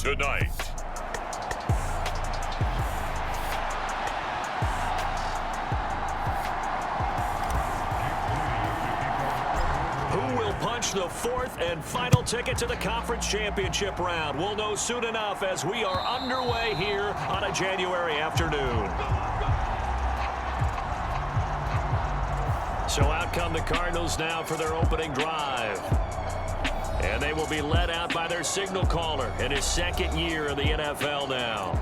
tonight. Who will punch the fourth and final ticket to the conference championship round? We'll know soon enough as we are underway here on a January afternoon. So out come the Cardinals now for their opening drive. And they will be led out by their signal caller in his second year in the NFL now.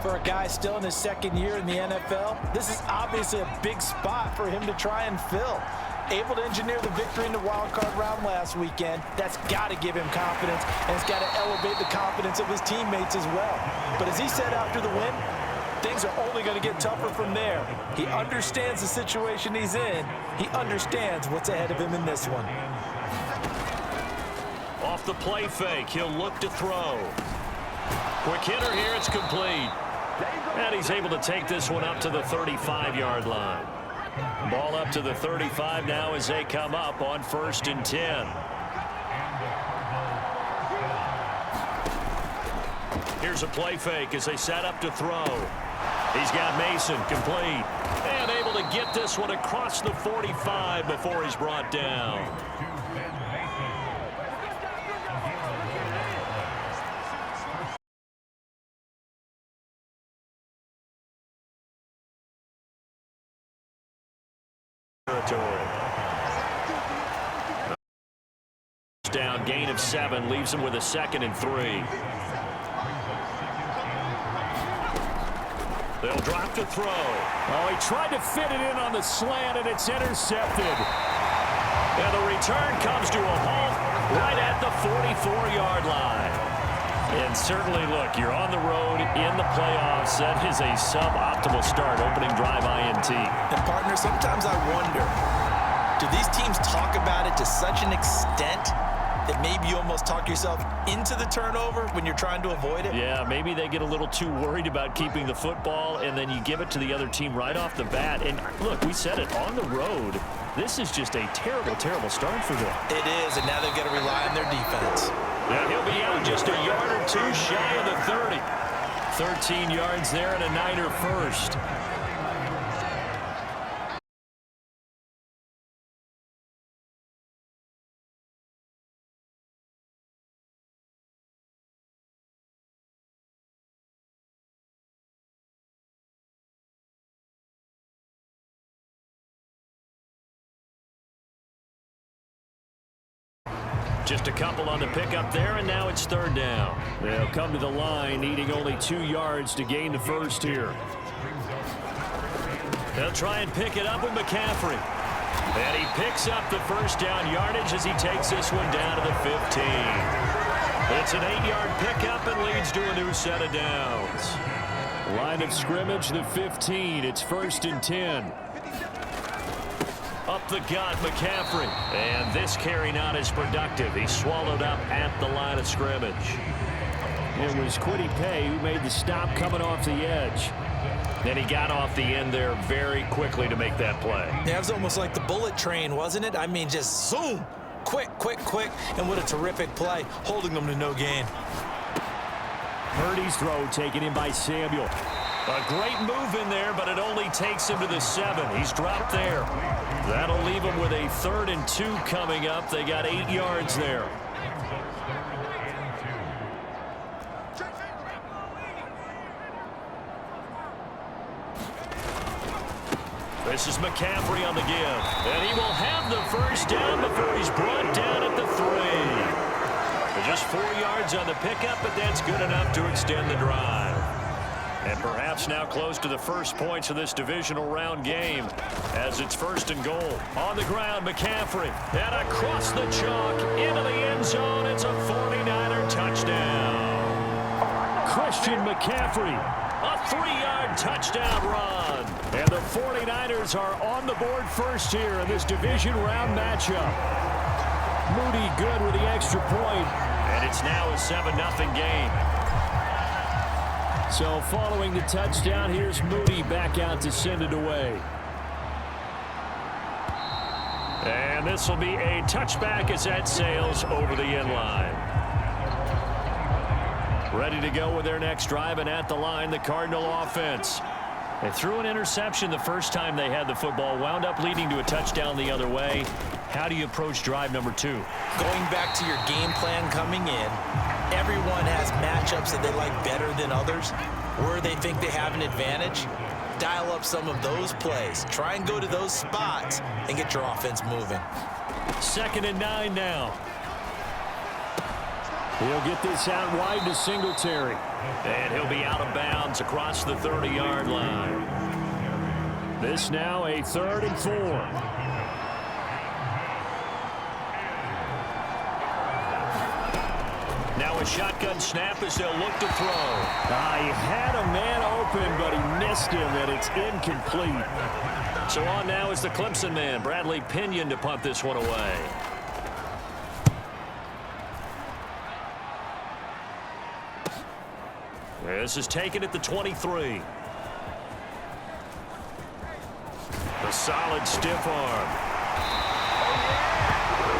For a guy still in his second year in the NFL, this is obviously a big spot for him to try and fill. Able to engineer the victory in the wild card round last weekend, that's got to give him confidence, and it's got to elevate the confidence of his teammates as well. But as he said after the win, things are only going to get tougher from there. He understands the situation he's in. He understands what's ahead of him in this one. Off the play fake, he'll look to throw. Quick hitter here, it's complete. And he's able to take this one up to the 35-yard line. Ball up to the 35 now as they come up on 1st and 10. Here's a play fake as they set up to throw. He's got Mason complete. And able to get this one across the 45 before he's brought down. Down, gain of 7, leaves him with a 2nd and 3. They'll drop to throw. Oh, he tried to fit it in on the slant, and it's intercepted. And the return comes to a halt right at the 44-yard line. And certainly, look, you're on the road in the playoffs. That is a suboptimal start, opening drive INT. And, partner, sometimes I wonder, do these teams talk about it to such an extent that maybe you almost talk yourself into the turnover when you're trying to avoid it? Yeah, maybe they get a little too worried about keeping the football, and then you give it to the other team right off the bat. And, look, we said it, on the road, this is just a terrible, terrible start for them. It is, and now they've got to rely on their defense. Now he'll be out just a yard or two shy of the 30. 13 yards there and a Niner first. Just a couple on the pickup there, and now it's 3rd down. They'll come to the line, needing only 2 yards to gain the first here. They'll try and pick it up with McCaffrey. And he picks up the first down yardage as he takes this one down to the 15. It's an 8-yard pickup and leads to a new set of downs. Line of scrimmage, the 15. It's 1st and 10. Up the gut, McCaffrey. And this carry not as productive. He's swallowed up at the line of scrimmage. It was Kwity Paye who made the stop coming off the edge. And he got off the end there very quickly to make that play. Yeah, it was almost like the bullet train, wasn't it? I mean, just zoom. Quick, quick, quick. And what a terrific play, holding them to no gain. Purdy's throw taken in by Samuel. A great move in there, but it only takes him to the 7. He's dropped there. That'll leave him with a 3rd and 2 coming up. They got 8 yards there. This is McCaffrey on the give. And he will have the first down before he's brought down at the 3. Just 4 yards on the pickup, but that's good enough to extend the drive. And perhaps now close to the first points of this divisional round game as it's 1st and goal. On the ground, McCaffrey. And across the chalk into the end zone. It's a 49er touchdown. Christian McCaffrey, a 3-yard touchdown run. And the 49ers are on the board first here in this division round matchup. Moody good with the extra point. And it's now a 7-0 game. So following the touchdown, here's Moody back out to send it away. And this will be a touchback as that sails over the end line. Ready to go with their next drive, and at the line, the Cardinal offense. They threw an interception the first time they had the football, wound up leading to a touchdown the other way. How do you approach drive number 2? Going back to your game plan coming in, everyone has matchups that they like better than others, where they think they have an advantage. Dial up some of those plays. Try and go to those spots and get your offense moving. 2nd and 9 now. He'll get this out wide to Singletary. And he'll be out of bounds across the 30-yard line. This now a 3rd and 4. Now a shotgun snap as they'll look to throw. He had a man open, but he missed him, and it's incomplete. So on now is the Clemson man, Bradley Pinion, to punt this one away. This is taken at the 23. A solid stiff arm.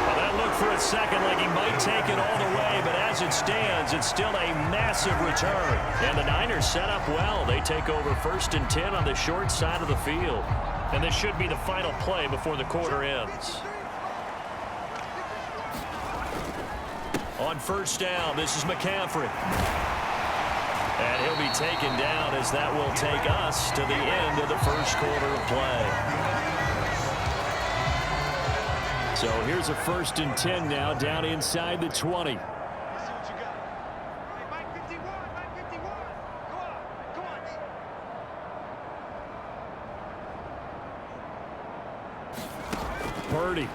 Well, that looked for a second like he might take it all the way, but as it stands, it's still a massive return. And the Niners set up well. They take over 1st and 10 on the short side of the field. And this should be the final play before the quarter ends. On 1st down, this is McCaffrey. And he'll be taken down as that will take us to the end of the 1st quarter of play. So here's a 1st and 10 now, down inside the 20. Purdy.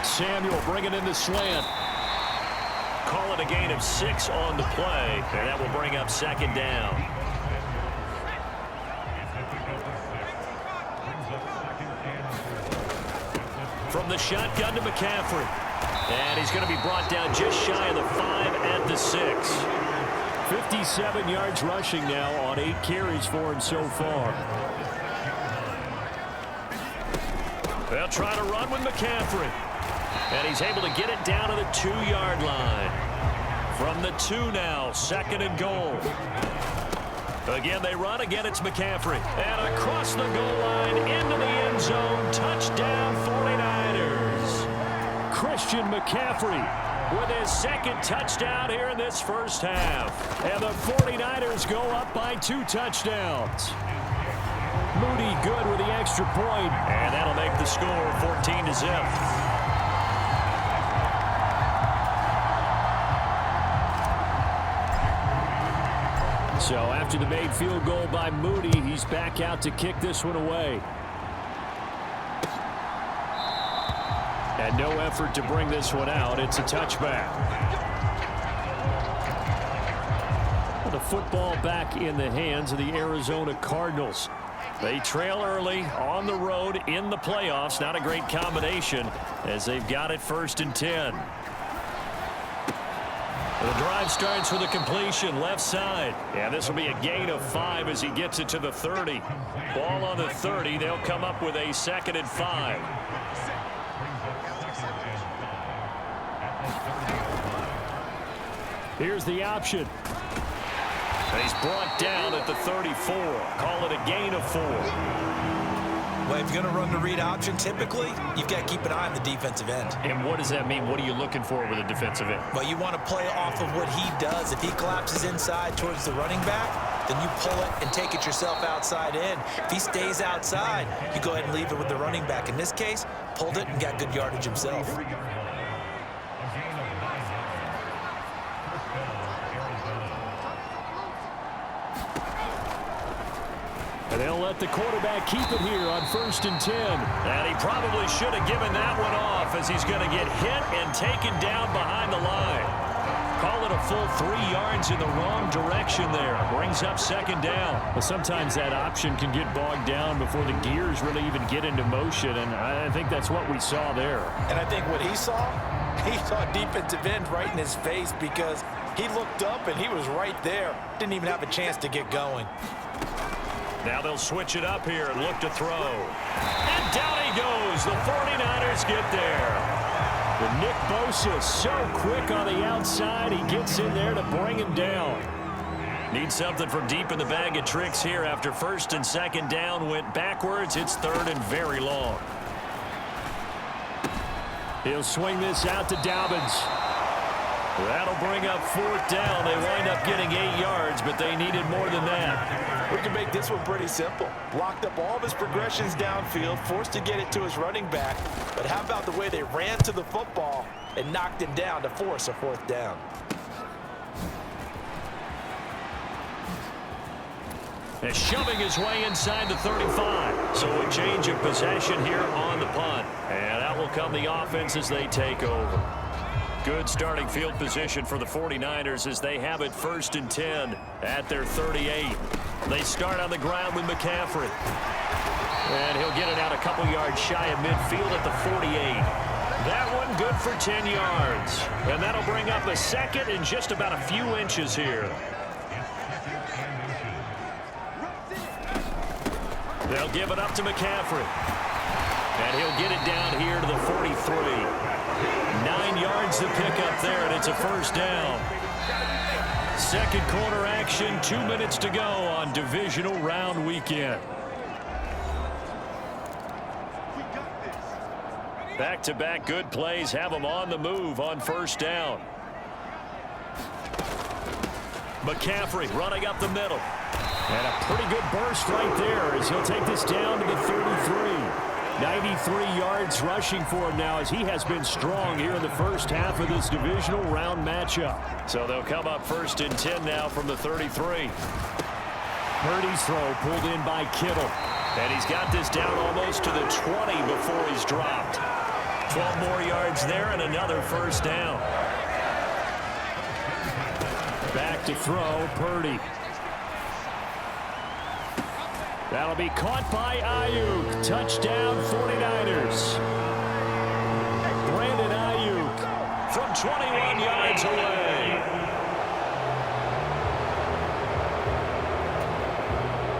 Samuel bringing in the slant. Call it a gain of 6 on the play, and that will bring up 2nd down. From the shotgun to McCaffrey. And he's going to be brought down just shy of the 5 at the 6. 57 yards rushing now on 8 carries for him so far. They'll try to run with McCaffrey. And he's able to get it down to the 2-yard line. From the 2 now, 2nd and goal. Again, they run. Again, it's McCaffrey. And across the goal line, into the end zone. Touchdown, 49ers. Christian McCaffrey with his 2nd touchdown here in this first half. And the 49ers go up by 2 touchdowns. Moody good with the extra point. And that'll make the score 14-0. So after the made field goal by Moody, he's back out to kick this one away. And no effort to bring this one out. It's a touchback. The football back in the hands of the Arizona Cardinals. They trail early on the road in the playoffs. Not a great combination as they've got it 1st and 10. The drive starts with a completion left side. And this will be a gain of 5 as he gets it to the 30. Ball on the 30. They'll come up with a 2nd and 5. Here's the option. And he's brought down at the 34. Call it a gain of 4. Well, if you're going to run the read option, typically, you've got to keep an eye on the defensive end. And what does that mean? What are you looking for with a defensive end? Well, you want to play off of what he does. If he collapses inside towards the running back, then you pull it and take it yourself outside in. If he stays outside, you go ahead and leave it with the running back. In this case, pulled it and got good yardage himself. And they'll let the quarterback keep it here on 1st and 10. And he probably should have given that one off as he's going to get hit and taken down behind the line. Call it a full 3 yards in the wrong direction there. Brings up 2nd down. Well, sometimes that option can get bogged down before the gears really even get into motion, and I think that's what we saw there. And I think what he saw defensive end right in his face because he looked up and he was right there. Didn't even have a chance to get going. Now they'll switch it up here and look to throw. And down he goes. The 49ers get there. And Nick Bosa so quick on the outside. He gets in there to bring him down. Need something from deep in the bag of tricks here after first and second down went backwards. It's third and very long. He'll swing this out to Dobbins. That'll bring up fourth down. They wind up getting 8 yards, but they needed more than that. We can make this one pretty simple. Blocked up all of his progressions downfield, forced to get it to his running back. But how about the way they ran to the football and knocked him down to force a fourth down? And shoving his way inside the 35. So a change of possession here on the punt. And out will come the offense as they take over. Good starting field position for the 49ers as they have it first and 10 at their 38. They start on the ground with McCaffrey. And he'll get it out a couple yards shy of midfield at the 48. That one good for 10 yards. And that'll bring up a second in just about a few inches here. They'll give it up to McCaffrey. And he'll get it down here to the 43. 9 yards to pick up there, and it's a first down. Second quarter action, 2 minutes to go on divisional round weekend. Back-to-back good plays have them on the move on first down. McCaffrey running up the middle. And a pretty good burst right there as he'll take this down to the 33. 93 yards rushing for him now as he has been strong here in the first half of this divisional round matchup. So they'll come up first and 10 now from the 33. Purdy's throw pulled in by Kittle. And he's got this down almost to the 20 before he's dropped. 12 more yards there and another first down. Back to throw, Purdy. That'll be caught by Ayuk. Touchdown, 49ers. Brandon Ayuk from 21 yards away.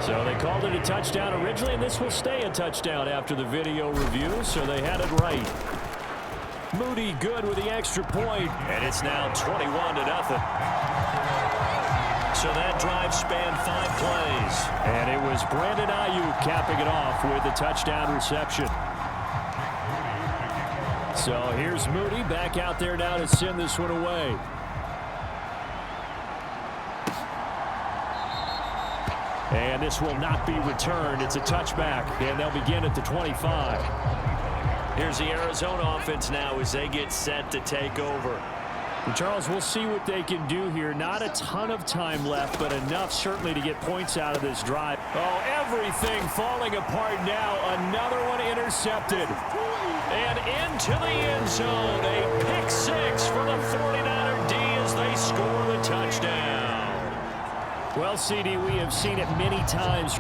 So they called it a touchdown originally, and this will stay a touchdown after the video review, so they had it right. Moody good with the extra point, and it's now 21-0. So that drive spanned 5 plays. And it was Brandon Ayuk capping it off with a touchdown reception. So here's Moody back out there now to send this one away. And this will not be returned. It's a touchback, and they'll begin at the 25. Here's the Arizona offense now as they get set to take over. And Charles, we'll see what they can do here. Not a ton of time left, but enough certainly to get points out of this drive. Oh, everything falling apart now. Another one intercepted. And into the end zone. A pick 6 for the 49er D as they score the touchdown. Well, CD, we have seen it many times.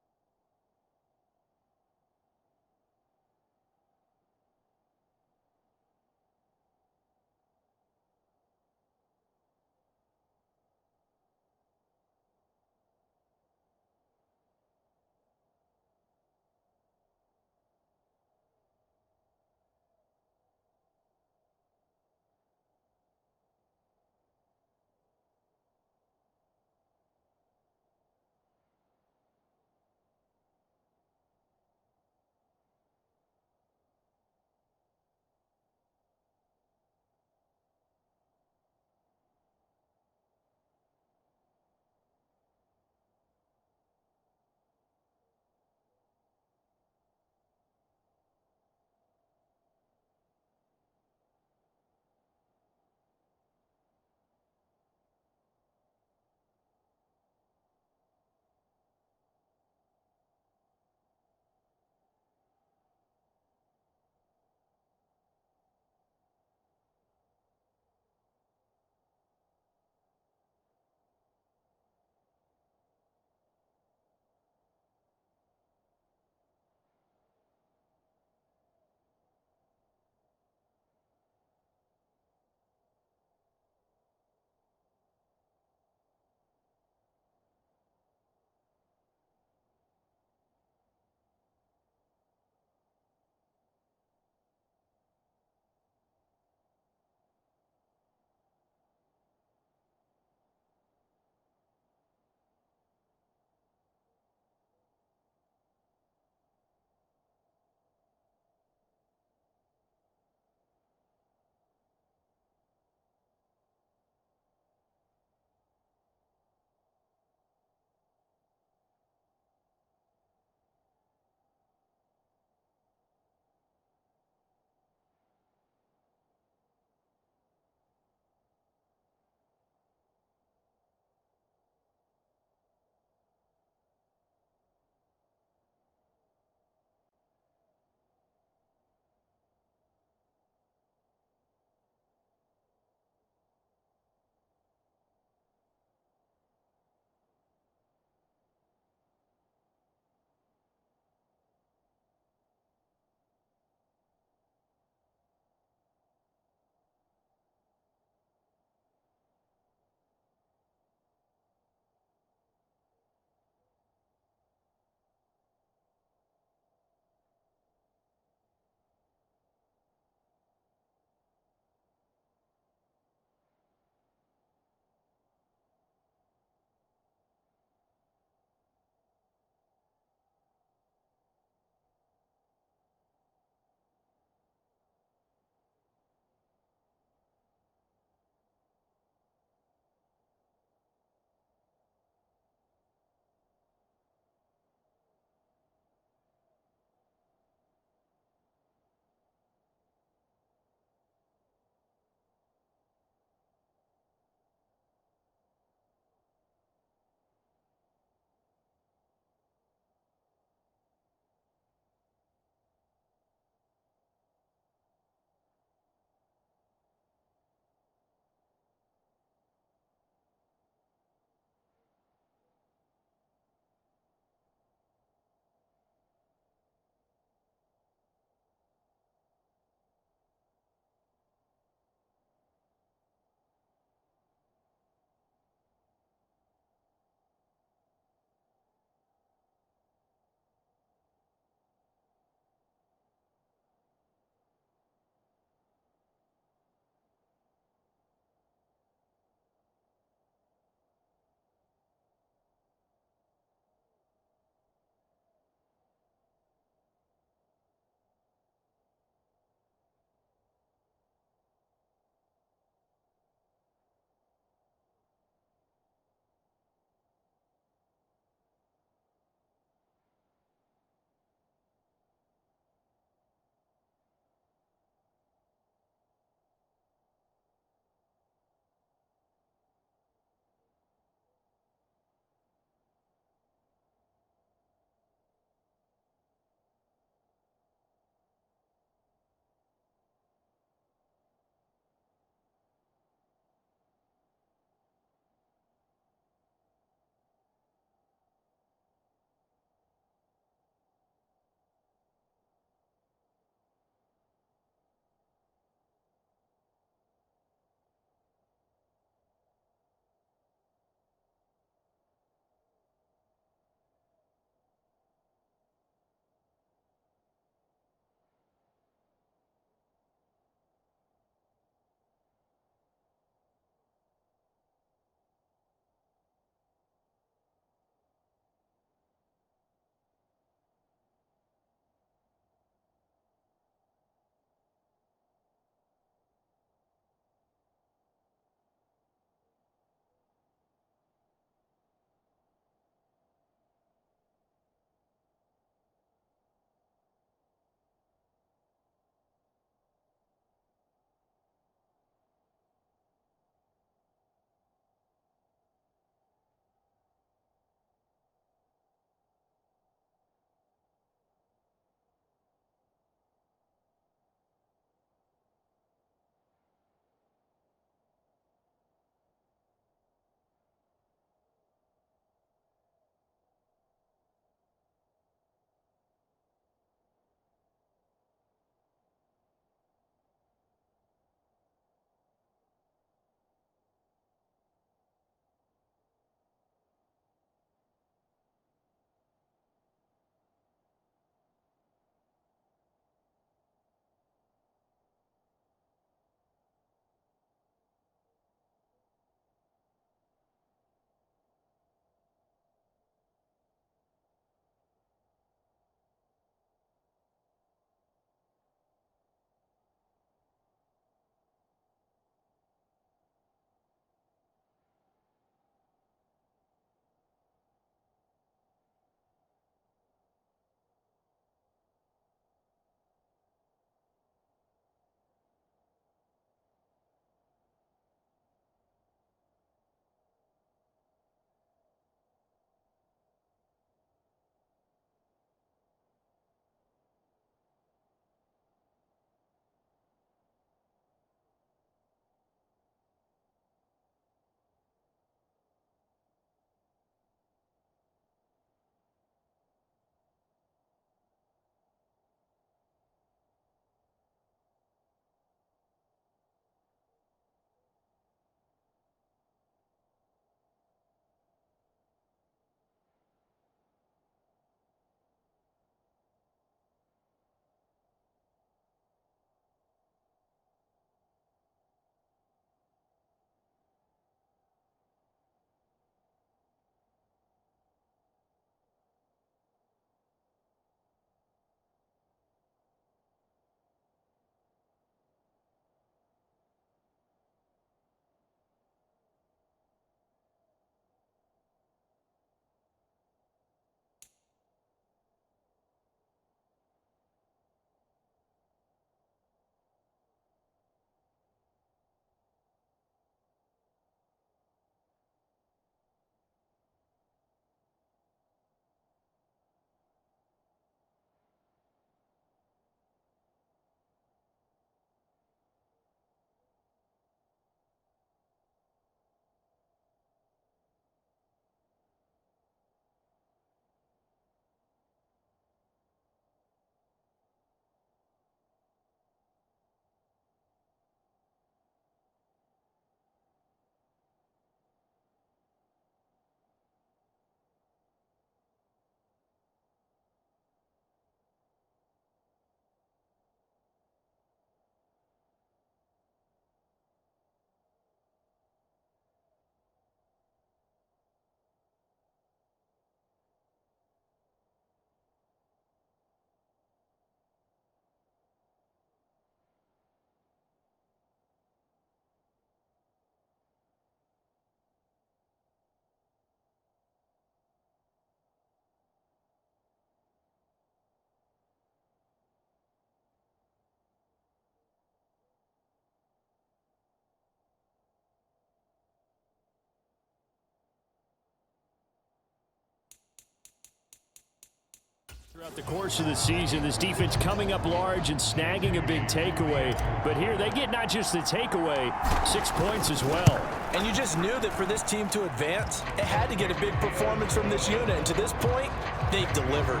Throughout the course of the season, this defense coming up large and snagging a big takeaway. But here they get not just the takeaway, 6 points as well. And you just knew that for this team to advance, it had to get a big performance from this unit. And to this point, they've delivered.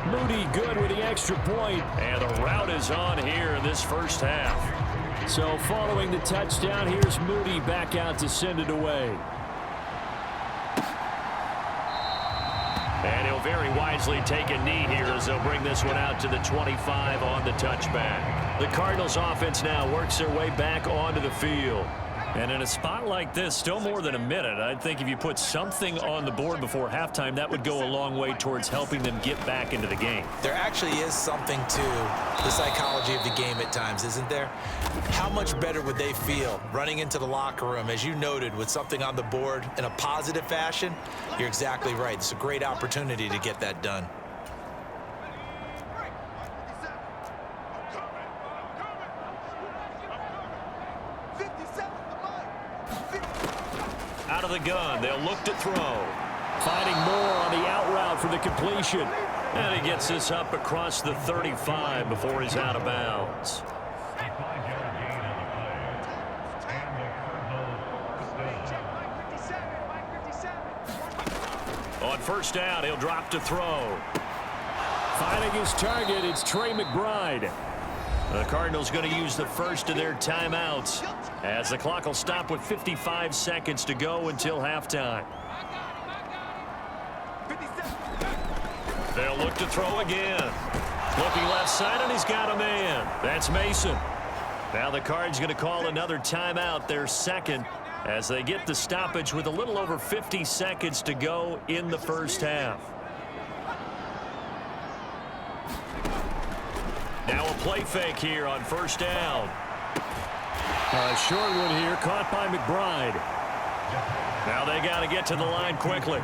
Moody good with the extra point. And the rout is on here in this first half. So following the touchdown, here's Moody back out to send it away. And he'll very wisely take a knee here as they'll bring this one out to the 25 on the touchback. The Cardinals offense now works their way back onto the field. And in a spot like this, still more than a minute, I think if you put something on the board before halftime, that would go a long way towards helping them get back into the game. There actually is something to the psychology of the game at times, isn't there? How much better would they feel running into the locker room, as you noted, with something on the board in a positive fashion? You're exactly right. It's a great opportunity to get that done. Out of the gun, they'll look to throw. Finding more on the out route for the completion. And he gets this up across the 35 before he's out of bounds. On first down, he'll drop to throw. Finding his target, it's Trey McBride. The Cardinals going to use the first of their timeouts as the clock will stop with 55 seconds to go until halftime. They'll look to throw again. Looking left side, and he's got a man. That's Mason. Now the Cards going to call another timeout, their second, as they get the stoppage with a little over 50 seconds to go in the first half. Now a play fake here on first down. A short one here, caught by McBride. Now they got to get to the line quickly.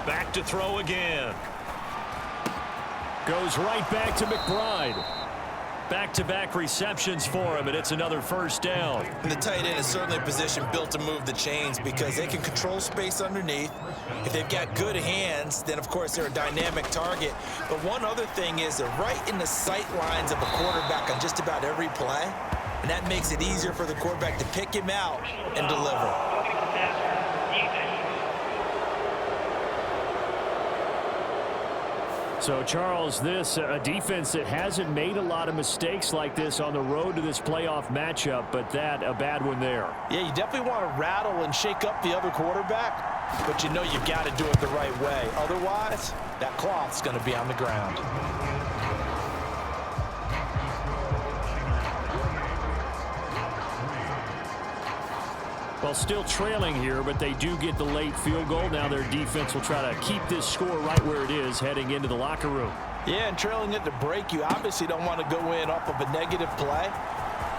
Back to throw again. Goes right back to McBride. Back-to-back receptions for him, and it's another first down. And the tight end is certainly a position built to move the chains because they can control space underneath. If they've got good hands, then of course they're a dynamic target. But one other thing is they're right in the sight lines of a quarterback on just about every play. And that makes it easier for the quarterback to pick him out and deliver. So, Charles, this a defense that hasn't made a lot of mistakes like this on the road to this playoff matchup, but that a bad one there. Yeah, you definitely want to rattle and shake up the other quarterback, but you know you've got to do it the right way. Otherwise, that cloth's going to be on the ground. Well, still trailing here, but they do get the late field goal. Now their defense will try to keep this score right where it is heading into the locker room. Yeah, and trailing it to break, you obviously don't want to go in off of a negative play.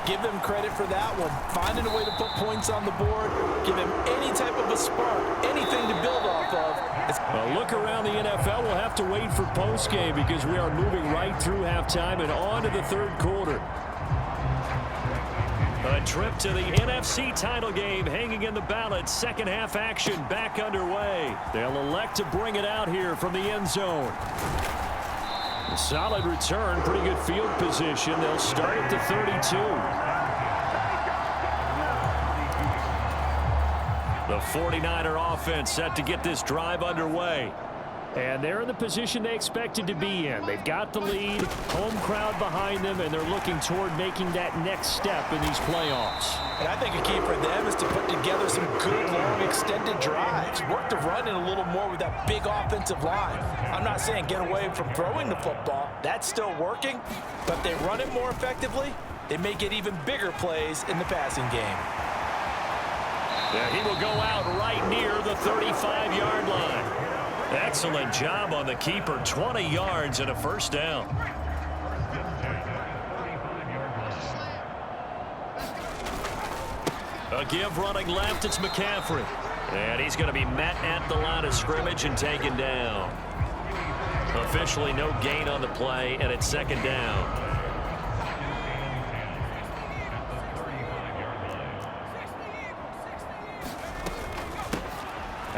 Give them credit for that one. Finding a way to put points on the board, give them any type of a spark, anything to build off of. A look around the NFL. We'll have to wait for postgame because we are moving right through halftime and on to the third quarter. A trip to the NFC title game hanging in the balance. Second half action back underway. They'll elect to bring it out here from the end zone. A solid return, pretty good field position. They'll start at the 32. The 49er offense set to get this drive underway. And they're in the position they expected to be in. They've got the lead, home crowd behind them, and they're looking toward making that next step in these playoffs. And I think a key for them is to put together some good, long, extended drives. Work the run in a little more with that big offensive line. I'm not saying get away from throwing the football. That's still working. But they run it more effectively, they may get even bigger plays in the passing game. Yeah, he will go out right near the 35-yard line. Excellent job on the keeper. 20 yards and a first down. A give running left. It's McCaffrey. And he's going to be met at the line of scrimmage and taken down. Officially no gain on the play, and it's second down.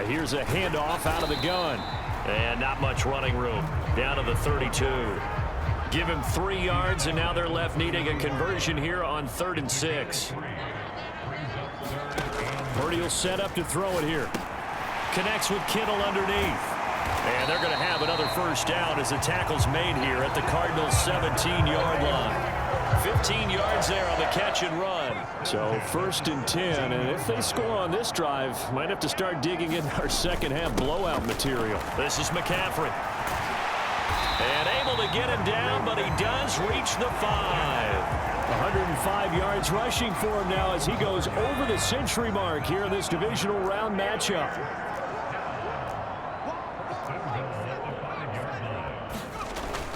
Here's a handoff out of the gun. And not much running room. down to the 32. Give him 3 yards, and now they're left needing a conversion here on 3rd and 6. Purdy will set up to throw it here. Connects with Kittle underneath. And they're going to have another first down as the tackle's made here at the Cardinals' 17-yard line. 15 yards there on the catch and run. So 1st and 10, and if they score on this drive, might have to start digging in our second half blowout material. This is McCaffrey. And able to get him down, but he does reach the 5. 105 yards rushing for him now as he goes over the century mark here in this divisional round matchup.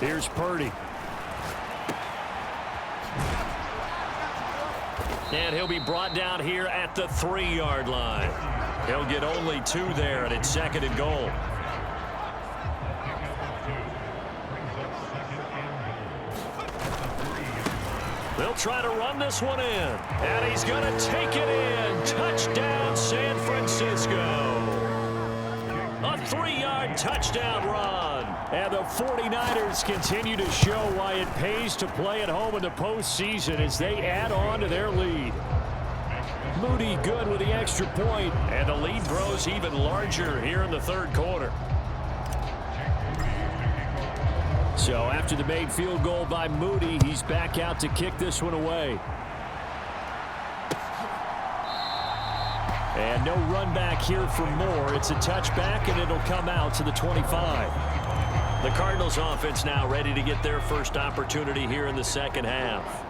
Here's Purdy. And he'll be brought down here at the 3-yard line. He'll get only 2 there, and it's 2nd and goal. They'll try to run this one in. And he's going to take it in. Touchdown, San Francisco. A 3-yard touchdown run. And the 49ers continue to show why it pays to play at home in the postseason as they add on to their lead. Moody good with the extra point. And the lead grows even larger here in the 3rd quarter. So after the made field goal by Moody, he's back out to kick this one away. And no run back here for Moore. It's a touchback, and it'll come out to the 25. The Cardinals offense now ready to get their first opportunity here in the second half.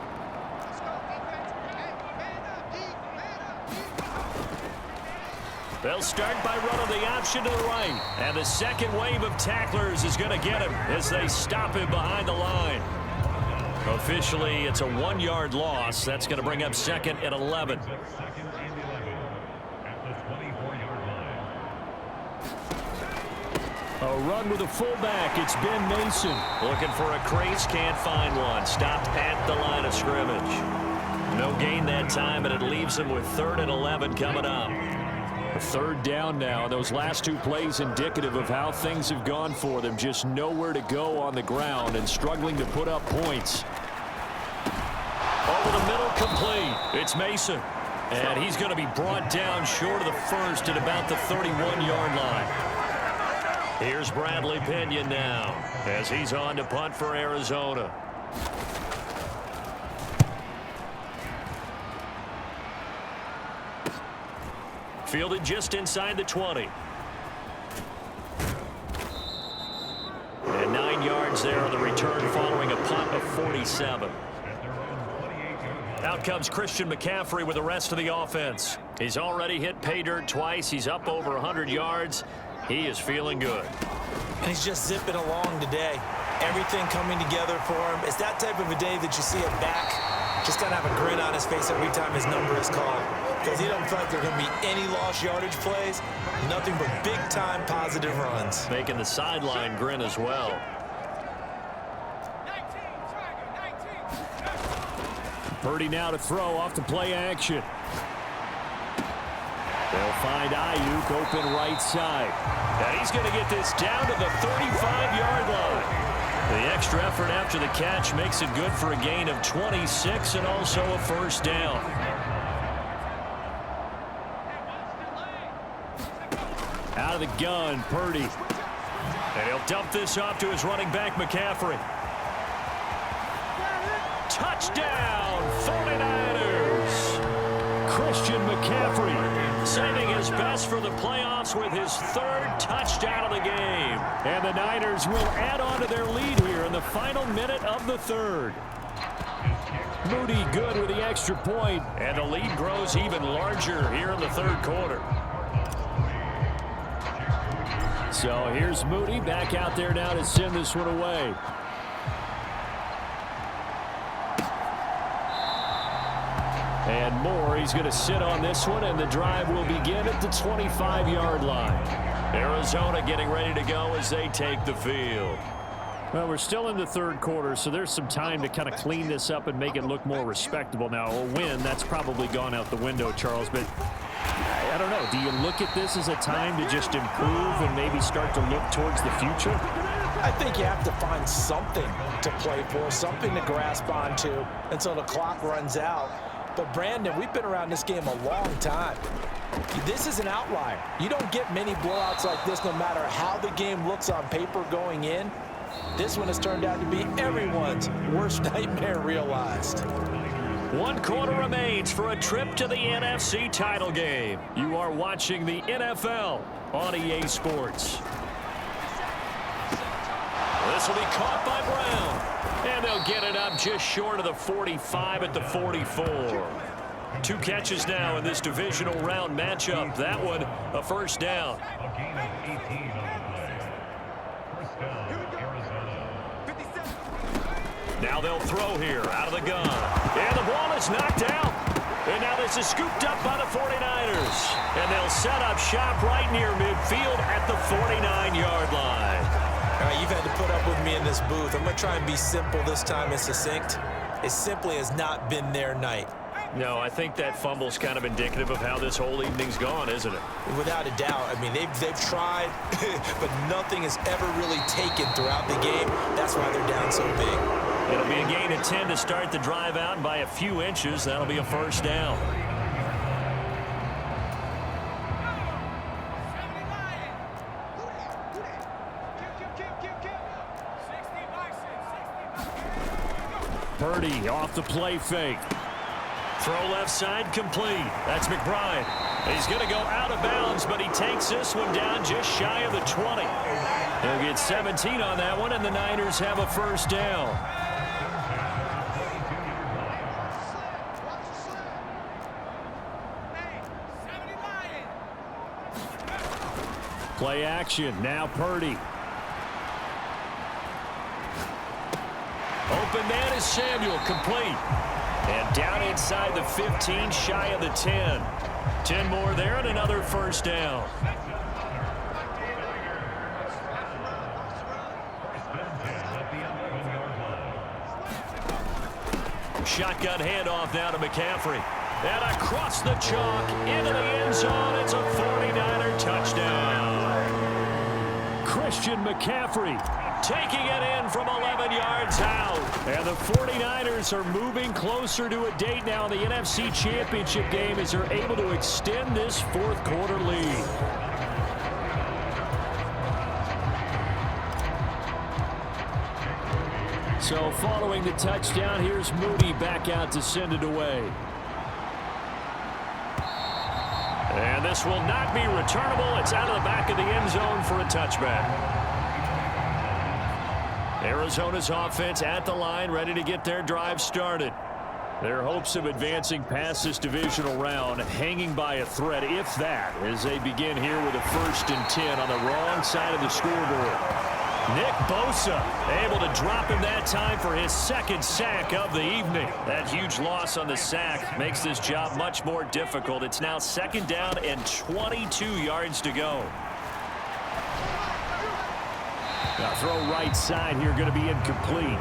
They'll start by running the option to the right. And the second wave of tacklers is going to get him as they stop him behind the line. Officially, it's a 1-yard loss. That's going to bring up 2nd and 11. A run with a fullback. It's Ben Mason. Looking for a crease, can't find one. Stopped at the line of scrimmage. No gain that time, and it leaves him with 3rd and 11 coming up. 3rd down now. Those last 2 plays indicative of how things have gone for them. Just nowhere to go on the ground and struggling to put up points. Over the middle, complete. It's Mason. And he's going to be brought down short of the 1st at about the 31-yard line. Here's Bradley Pinion now as he's on to punt for Arizona. Fielded just inside the 20. And 9 yards there on the return following a punt of 47. Out comes Christian McCaffrey with the rest of the offense. He's already hit pay dirt twice. He's up over 100 yards. He is feeling good. And he's just zipping along today. Everything coming together for him. It's that type of a day that you see a back just kind of have a grin on his face every time his number is called. Because he doesn't feel like there are going to be any lost yardage plays. Nothing but big-time positive runs. Making the sideline grin as well. Purdy now to throw off the play action. They'll find Ayuk open right side. And he's going to get this down to the 35-yard line. The extra effort after the catch makes it good for a gain of 26 and also a first down. Out of the gun, Purdy. And he'll dump this off to his running back, McCaffrey. Touchdown, 49ers. Christian McCaffrey. Saving his best for the playoffs with his 3rd touchdown of the game. And the Niners will add on to their lead here in the final minute of the 3rd. Moody good with the extra point. And the lead grows even larger here in the 3rd quarter. So here's Moody back out there now to send this one away. And Moore, he's going to sit on this one, and the drive will begin at the 25-yard line. Arizona getting ready to go as they take the field. Well, we're still in the 3rd quarter, so there's some time to kind of clean this up and make it look more respectable. Now, a win, that's probably gone out the window, Charles, but I don't know. Do you look at this as a time to just improve and maybe start to look towards the future? I think you have to find something to play for, something to grasp onto until the clock runs out. But, Brandon, we've been around this game a long time. This is an outlier. You don't get many blowouts like this no matter how the game looks on paper going in. This one has turned out to be everyone's worst nightmare realized. 1 quarter remains for a trip to the NFC title game. You are watching the NFL on EA Sports. This will be caught by Brown. And they'll get it up just short of the 45 at the 44. 2 catches now in this divisional round matchup. That one, a first down. Now they'll throw here out of the gun. And the ball is knocked out. And now this is scooped up by the 49ers. And they'll set up shop right near midfield at the 49-yard line. All right, you've had to put up with me in this booth. I'm going to try and be simple this time and succinct. It simply has not been their night. No, I think that fumble's kind of indicative of how this whole evening's gone, isn't it? Without a doubt. I mean, they've tried, but nothing has ever really taken throughout the game. That's why they're down so big. It'll be a gain of 10 to start the drive out, and by a few inches, that'll be a first down. Purdy off the play fake. Throw left side complete. That's McBride. He's going to go out of bounds, but he takes this one down just shy of the 20. He'll get 17 on that one, and the Niners have a first down. Play action. Now Purdy. Open man is Samuel, complete. And down inside the 15, shy of the 10. 10 more there and another first down. Shotgun handoff now to McCaffrey. And across the chalk into the end zone. It's a 49er touchdown. Christian McCaffrey taking it in from 11 yards out. And the 49ers are moving closer to a date now in the NFC Championship game as they're able to extend this fourth quarter lead. So following the touchdown, here's Moody back out to send it away. And this will not be returnable. It's out of the back of the end zone for a touchback. Arizona's offense at the line, ready to get their drive started. Their hopes of advancing past this divisional round hanging by a thread, if that, as they begin here with a 1st and 10 on the wrong side of the scoreboard. Nick Bosa able to drop him that time for his 2nd sack of the evening. That huge loss on the sack makes this job much more difficult. It's now 2nd down and 22 yards to go. Now throw right side here, going to be incomplete.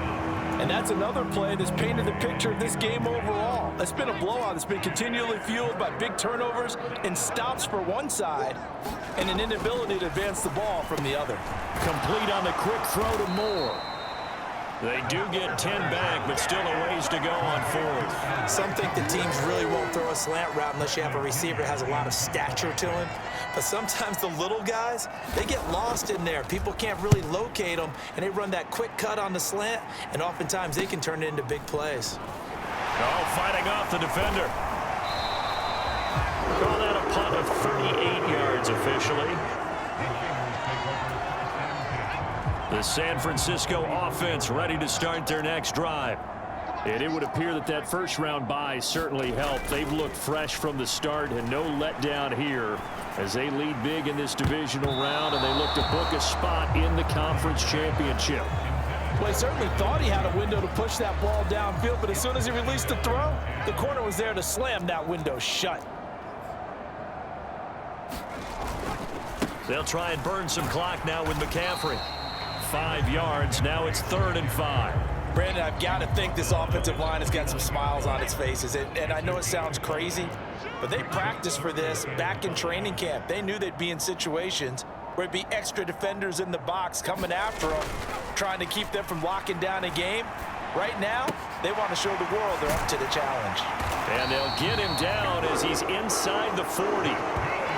And that's another play that's painted the picture of this game overall. It's been a blowout. It's been continually fueled by big turnovers and stops for one side and an inability to advance the ball from the other. Complete on the quick throw to Moore. They do get 10 back, but still a ways to go on 4th. Some think the teams really won't throw a slant route unless you have a receiver that has a lot of stature to him. But sometimes the little guys, they get lost in there. People can't really locate them, and they run that quick cut on the slant, and oftentimes they can turn it into big plays. Oh, fighting off the defender. Call that a punt of 38 yards officially. The San Francisco offense ready to start their next drive. And it would appear that that first-round bye certainly helped. They've looked fresh from the start and no letdown here as they lead big in this divisional round, and they look to book a spot in the conference championship. Well, he certainly thought he had a window to push that ball downfield, but as soon as he released the throw, the corner was there to slam that window shut. They'll try and burn some clock now with McCaffrey. 5 yards. Now it's 3rd and 5. Brandon, I've got to think this offensive line has got some smiles on its faces. And I know it sounds crazy, but they practiced for this back in training camp. They knew they'd be in situations where it'd be extra defenders in the box coming after them, trying to keep them from locking down a game. Right now, they want to show the world they're up to the challenge. And they'll get him down as he's inside the 40.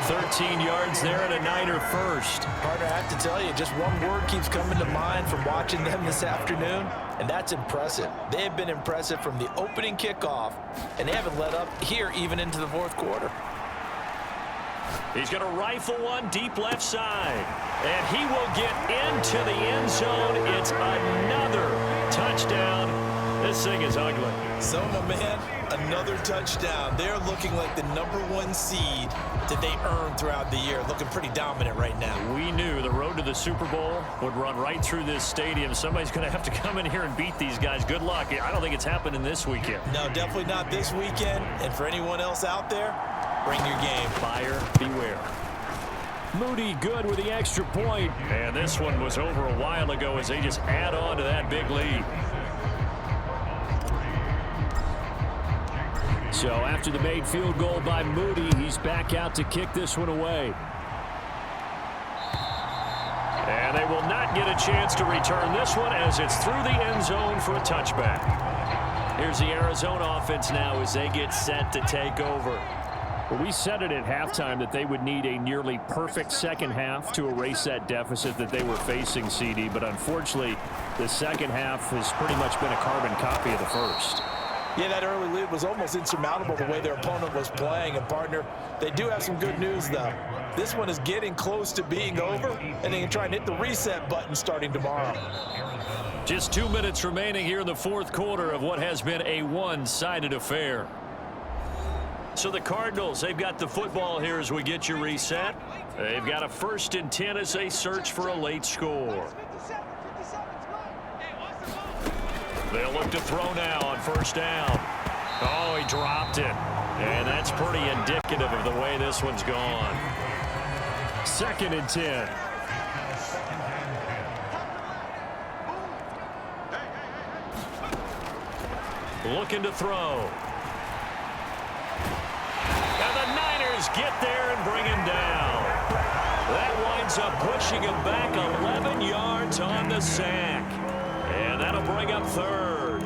13 yards there and a Niner first. Partner, I have to tell you, just one word keeps coming to mind from watching them this afternoon, and that's impressive. They have been impressive from the opening kickoff, and they haven't let up here even into the fourth quarter. He's going to rifle one deep left side, and he will get into the end zone. It's another touchdown. This thing is ugly. So, my man, another touchdown. They're looking like the #1 seed that they earned throughout the year. Looking pretty dominant right now. We knew the road to the Super Bowl would run right through this stadium. Somebody's going to have to come in here and beat these guys. Good luck. I don't think it's happening this weekend. No, definitely not this weekend. And for anyone else out there, bring your game. Buyer beware. Moody good with the extra point. And this one was over a while ago as they just add on to that big lead. So after the made field goal by Moody, he's back out to kick this one away. And they will not get a chance to return this one as it's through the end zone for a touchback. Here's the Arizona offense now as they get set to take over. Well, we said it at halftime that they would need a nearly perfect second half to erase that deficit that they were facing, CD. But unfortunately, the second half has pretty much been a carbon copy of the first. Yeah, that early lead was almost insurmountable the way their opponent was playing. And, partner, they do have some good news, though. This one is getting close to being over, and they can try and hit the reset button starting tomorrow. Just 2 minutes remaining here in the fourth quarter of what has been a one-sided affair. So the Cardinals, they've got the football here as we get you reset. They've got a 1st and 10 as they search for a late score. They'll look to throw now on 1st down. Oh, he dropped it. And that's pretty indicative of the way this one's gone. 2nd and 10. Looking to throw. And the Niners get there and bring him down. That winds up pushing him back 11 yards on the sack. And that'll bring up 3rd.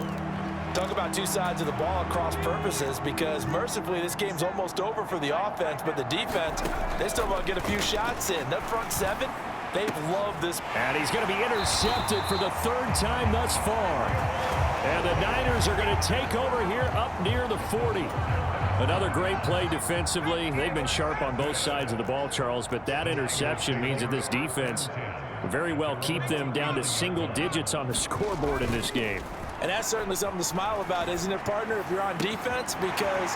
Talk about two sides of the ball at cross purposes, because mercifully this game's almost over for the offense, but the defense, they still want to get a few shots in. That front seven, they've loved this. And he's going to be intercepted for the 3rd time thus far. And the Niners are going to take over here up near the 40. Another great play defensively. They've been sharp on both sides of the ball, Charles, but that interception means that this defense very well keep them down to single digits on the scoreboard in this game. And that's certainly something to smile about, isn't it, partner, if you're on defense? Because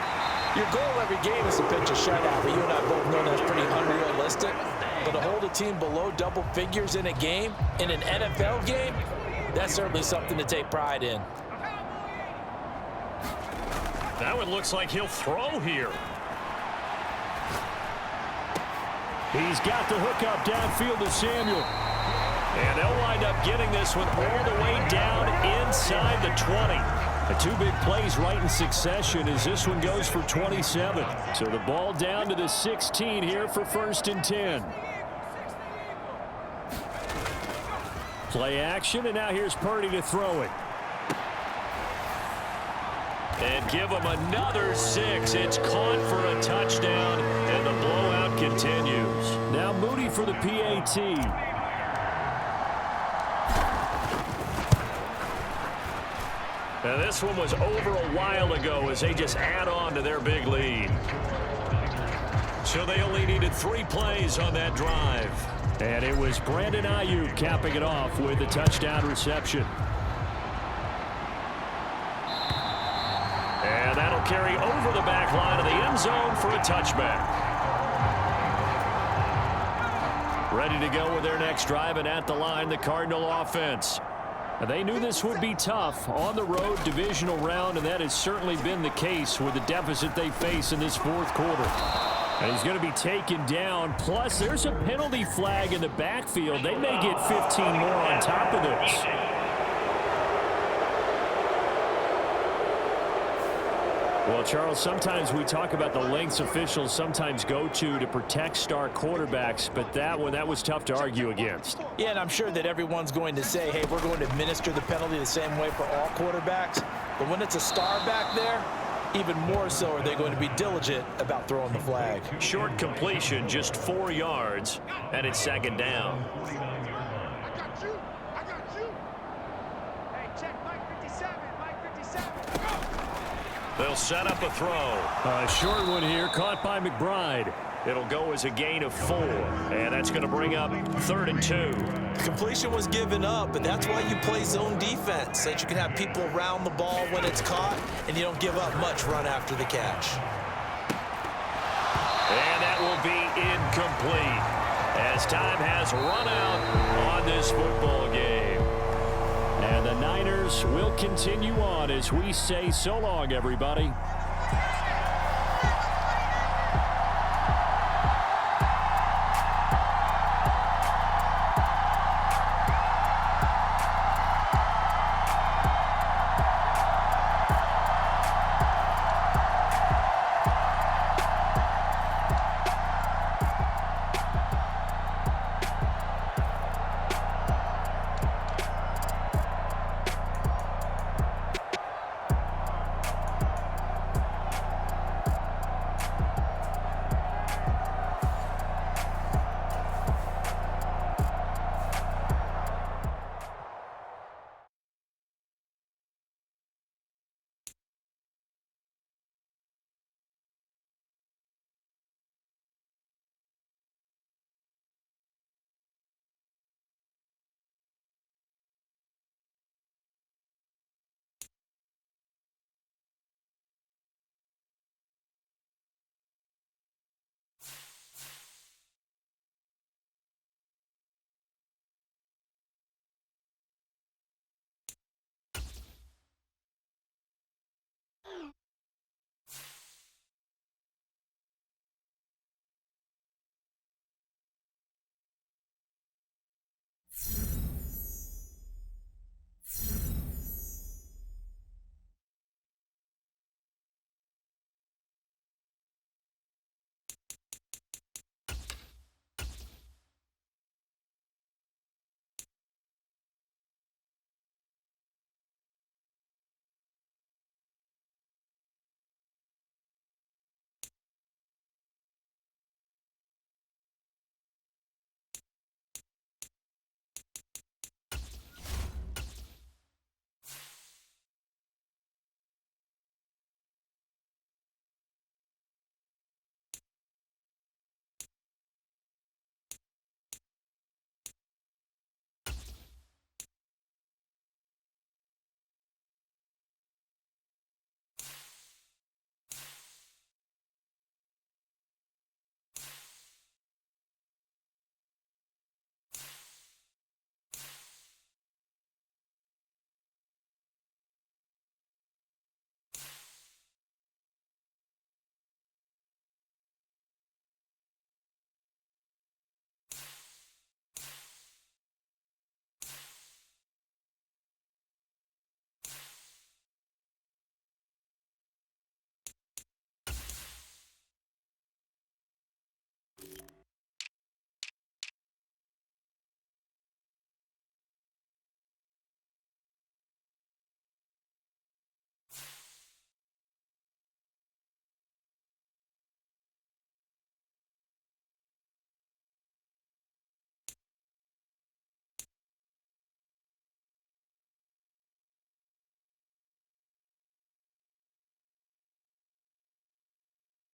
your goal every game is to pitch a shutout, but you and I both know that's pretty unrealistic. But to hold a team below double figures in a game, in an NFL game, that's certainly something to take pride in. That one looks like he'll throw here. He's got the hook up downfield to Samuel. And they'll wind up getting this one all the way down inside the 20. The 2 big plays right in succession as this one goes for 27. So the ball down to the 16 here for 1st and 10. Play action, and now here's Purdy to throw it. And give him another 6. It's caught for a touchdown, and the blowout continues. Now Moody for the PAT. Now this one was over a while ago as they just add on to their big lead. So they only needed 3 plays on that drive. And it was Brandon Ayuk capping it off with a touchdown reception. And that'll carry over the back line of the end zone for a touchback. Ready to go with their next drive, and at the line, the Cardinal offense. And they knew this would be tough on the road, divisional round, and that has certainly been the case with the deficit they face in this fourth quarter. And he's going to be taken down. Plus, there's a penalty flag in the backfield. They may get 15 more on top of this. Well, Charles, sometimes we talk about the lengths officials sometimes go to protect star quarterbacks, but that was tough to argue against. Yeah, and I'm sure that everyone's going to say, hey, we're going to administer the penalty the same way for all quarterbacks. But when it's a star back there, even more so are they going to be diligent about throwing the flag. Short completion, just 4 yards, and it's second down. They'll set up a throw. A short one here, caught by McBride. It'll go as a gain of 4, and that's going to bring up 3rd and 2. Completion was given up, but that's why you play zone defense, so that you can have people around the ball when it's caught, and you don't give up much run after the catch. And that will be incomplete, as time has run out on this football game. And the Niners will continue on as we say so long, everybody.